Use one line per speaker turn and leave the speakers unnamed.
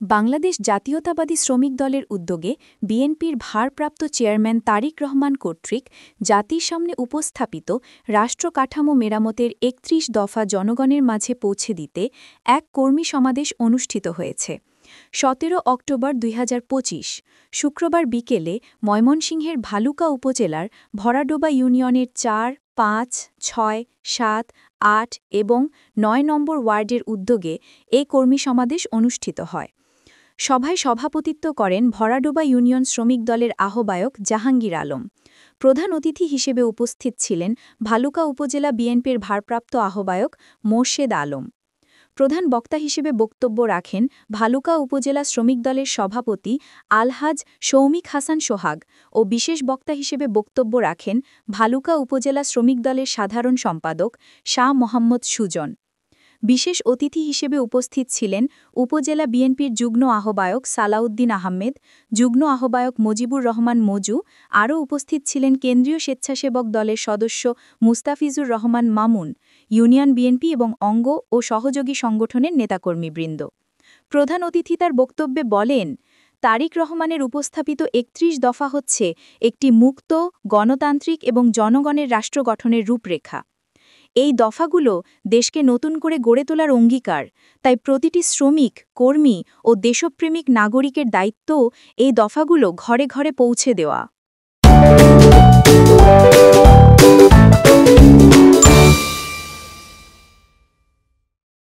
বাংলাদেশ জাতীয়তাবাদী শ্রমিক দলের উদ্যোগে বিএনপির ভারপ্রাপ্ত চেয়ারম্যান তারিক রহমান কর্তৃক জাতির সামনে উপস্থাপিত রাষ্ট্র কাঠামো মেরামতের ৩১ দফা জনগণের মাঝে পৌঁছে দিতে এক কর্মী সমাবেশ অনুষ্ঠিত হয়েছে। ১৭ অক্টোবর ২০২৫ শুক্রবার বিকেলে ময়মনসিংহের ভালুকা উপজেলার ভরাডোবা ইউনিয়নের ৪, ৫, ৬, ৭, ৮ এবং ৯ নম্বর ওয়ার্ডের উদ্যোগে এ কর্মী সমাবেশ অনুষ্ঠিত হয়। সভায় সভাপতিত্ব করেন ভরাডোবা ইউনিয়ন শ্রমিক দলের আহ্বায়ক জাহাঙ্গীর আলম। প্রধান অতিথি হিসেবে উপস্থিত ছিলেন ভালুকা উপজেলা বিএনপির ভারপ্রাপ্ত আহ্বায়ক মোর্শেদ আলম। প্রধান বক্তা হিসেবে বক্তব্য রাখেন ভালুকা উপজেলা শ্রমিক দলের সভাপতি আলহাজ শৌমিক হাসান সোহাগ ও বিশেষ বক্তা হিসেবে বক্তব্য রাখেন ভালুকা উপজেলা শ্রমিক দলের সাধারণ সম্পাদক শাহ মোহাম্মদ সুজন। বিশেষ অতিথি হিসেবে উপস্থিত ছিলেন উপজেলা বিএনপির যুগ্ম আহ্বায়ক সালাউদ্দিন আহমেদ, যুগ্ম আহ্বায়ক মুজিবুর রহমান মজু। আরও উপস্থিত ছিলেন কেন্দ্রীয় স্বেচ্ছাসেবক দলের সদস্য মুস্তাফিজুর রহমান মামুন, ইউনিয়ন বিএনপি এবং অঙ্গ ও সহযোগী সংগঠনের নেতাকর্মীবৃন্দ। প্রধান অতিথি তার বক্তব্যে বলেন, তারিক রহমানের উপস্থাপিত ৩১ দফা হচ্ছে একটি মুক্ত, গণতান্ত্রিক এবং জনগণের রাষ্ট্র গঠনের রূপরেখা। এই দফাগুলো দেশকে নতুন করে গড়ে তোলার অঙ্গীকার, তাই প্রতিটি শ্রমিক, কর্মী ও দেশপ্রেমিক নাগরিকের দায়িত্ব এই দফাগুলো ঘরে ঘরে পৌঁছে দেওয়া।